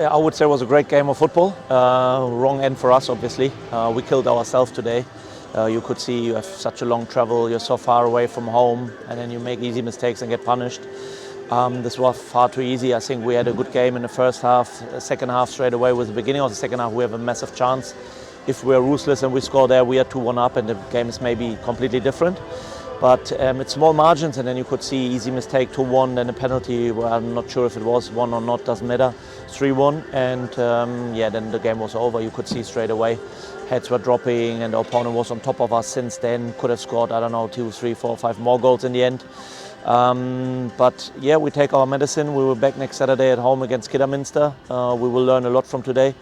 I would say it was a great game of football. Wrong end for us, obviously. We killed ourselves today. You could see you have such a long travel, you're so far away from home, and then you make easy mistakes and get punished. This was far too easy. I think we had a good game in the first half. Second half, straight away with the beginning of the second half, we have a massive chance. If we're ruthless and we score there, we are 2-1 up and the game is maybe completely different. But it's small margins, and then you could see easy mistake 2-1, then a penalty where I'm not sure if it was 1 or not, doesn't matter, 3-1, and then the game was over. You could see straight away heads were dropping and the opponent was on top of us since then, could have scored, I don't know, 2, 3, 4, 5 more goals in the end. But yeah, we take our medicine. We will back next Saturday at home against Kidderminster. We will learn a lot from today.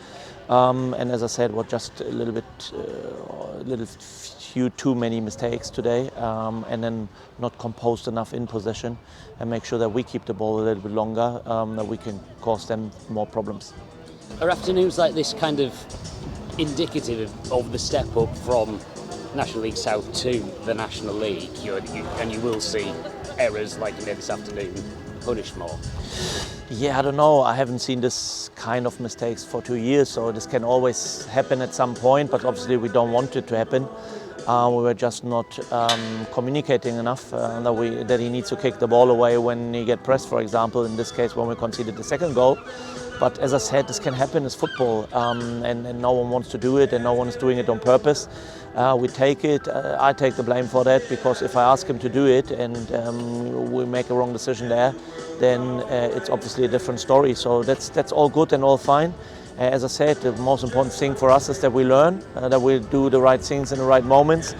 And as I said, we're just a little few too many mistakes today, and then not composed enough in possession, and make sure that we keep the ball a little bit longer, that we can cause them more problems. Are afternoons like this kind of indicative of the step up from National League South to the National League? And you will see errors like you did this afternoon punished more? Yeah, I don't know. I haven't seen this kind of mistakes for 2 years, so this can always happen at some point, but obviously we don't want it to happen. We were just not communicating enough that he needs to kick the ball away when he get pressed, for example, in this case when we conceded the second goal. But as I said, this can happen, it's football, and no one wants to do it, and no one is doing it on purpose. We take it, I take the blame for that, because if I ask him to do it and we make a wrong decision there, then it's obviously a different story. So that's all good and all fine. As I said, the most important thing for us is that we learn, that we do the right things in the right moments.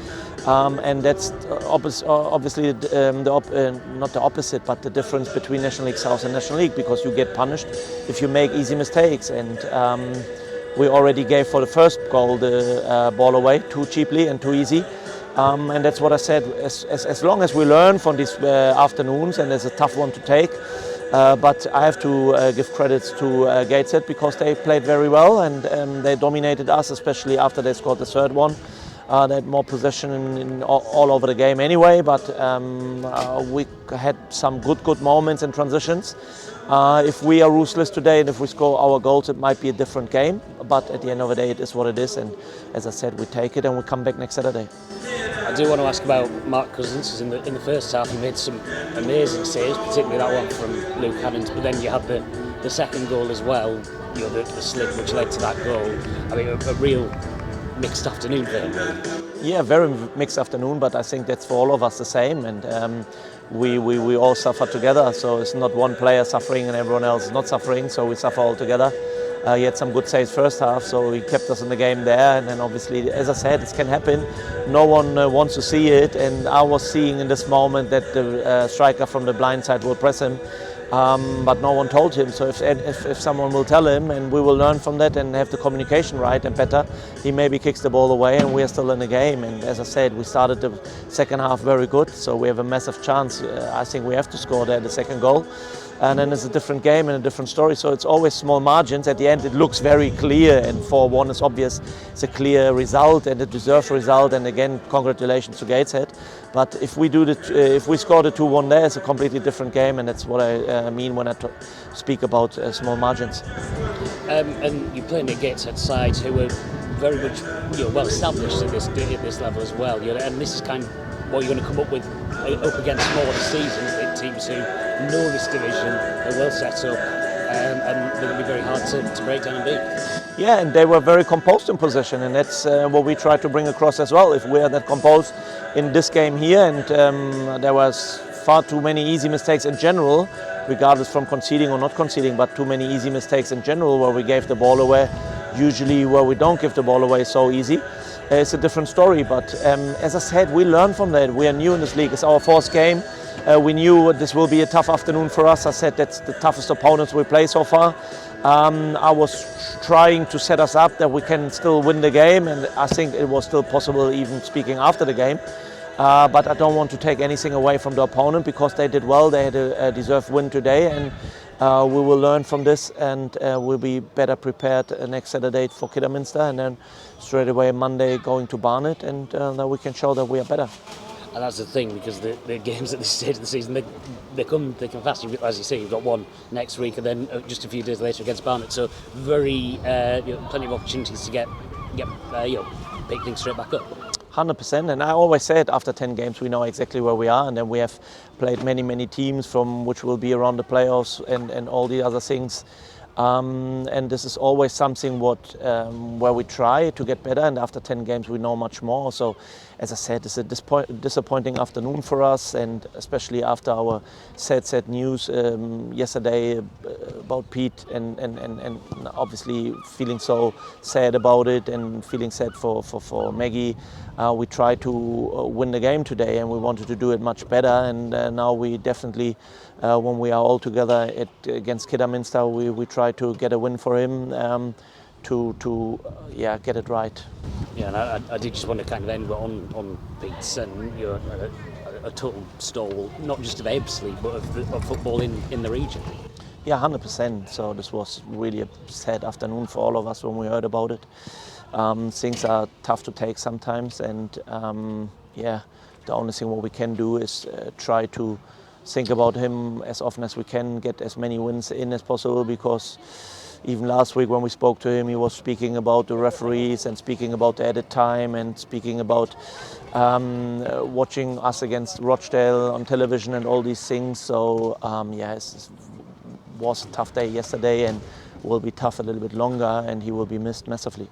And that's obviously not the opposite, but the difference between National League South and National League, because you get punished if you make easy mistakes. And we already gave for the first goal the ball away too cheaply and too easy. And that's what I said, as long as we learn from these afternoons, and it's a tough one to take, but I have to give credits to Gateshead, because they played very well and they dominated us, especially after they scored the third one. They had more possession in all over the game anyway, but we had some good moments and transitions. If we are ruthless today and if we score our goals, it might be a different game, but at the end of the day it is what it is, and as I said, we take it and we come back next Saturday. I do want to ask about Mark Cousins. In the first half he made some amazing saves, particularly that one from Luke Hammond, but then you had the second goal as well, the slip which led to that goal. I mean, a real mixed afternoon for him, really. Yeah, very mixed afternoon, but I think that's for all of us the same, and we all suffer together, so it's not one player suffering and everyone else is not suffering, so we suffer all together. He had some good saves first half, so he kept us in the game there, and then obviously, as I said, it can happen. No one wants to see it, and I was seeing in this moment that the striker from the blind side will press him, but no one told him. So if someone will tell him, and we will learn from that and have the communication right and better, he maybe kicks the ball away and we are still in the game. And as I said, we started the second half very good, so we have a massive chance. I think we have to score there the second goal. And then it's a different game and a different story. So it's always small margins. At the end, it looks very clear, and 4-1 is obvious. It's a clear result and a deserved result. And again, congratulations to Gateshead. But if we score the 2-1 there, it's a completely different game, and that's what I mean when I speak about small margins. And you're playing at Gateshead sides who are very much well established at this level as well. And this is kind of what you're going to come up with up against smaller seasons, teams who know this division, are well set up, and they're going to be very hard to break down and beat. Yeah, and they were very composed in possession, and that's what we try to bring across as well. If we are that composed in this game here, and there was far too many easy mistakes in general, regardless from conceding or not conceding, but too many easy mistakes in general where we gave the ball away, usually where we don't give the ball away so easy. It's a different story, but as I said, we learn from that. We are new in this league. It's our fourth game. We knew this will be a tough afternoon for us. I said that's the toughest opponents we play so far. I was trying to set us up that we can still win the game, and I think it was still possible, even speaking after the game. But I don't want to take anything away from the opponent, because they did well. They had a deserved win today, and we will learn from this, and we'll be better prepared next Saturday for Kidderminster, and then straight away Monday going to Barnet, and then we can show that we are better. And that's the thing, because the games at this stage of the season, they come thick and fast. As you say, you've got one next week, and then just a few days later against Barnet. So very plenty of opportunities to get pick things straight back up. 100%, and I always said after 10 games we know exactly where we are, and then we have played many teams from which will be around the playoffs and all the other things. And this is always something where we try to get better, and after 10 games we know much more. So as I said, it's a disappointing afternoon for us, and especially after our sad news yesterday about Pete, and obviously feeling so sad about it and feeling sad for Maggie. We tried to win the game today, and we wanted to do it much better, and now we definitely, when we are all together against Kidderminster, we try to get a win for him to get it right. Yeah, and I did just want to kind of end on Pete's, and a total stalwart, not just of Ebbsfleet, but of football in the region. Yeah, 100%. So this was really a sad afternoon for all of us when we heard about it. Things are tough to take sometimes, and the only thing what we can do is try to think about him as often as we can, get as many wins in as possible, because even last week when we spoke to him, he was speaking about the referees and speaking about the added time and speaking about watching us against Rochdale on television and all these things. So it was a tough day yesterday, and will be tough a little bit longer, and he will be missed massively.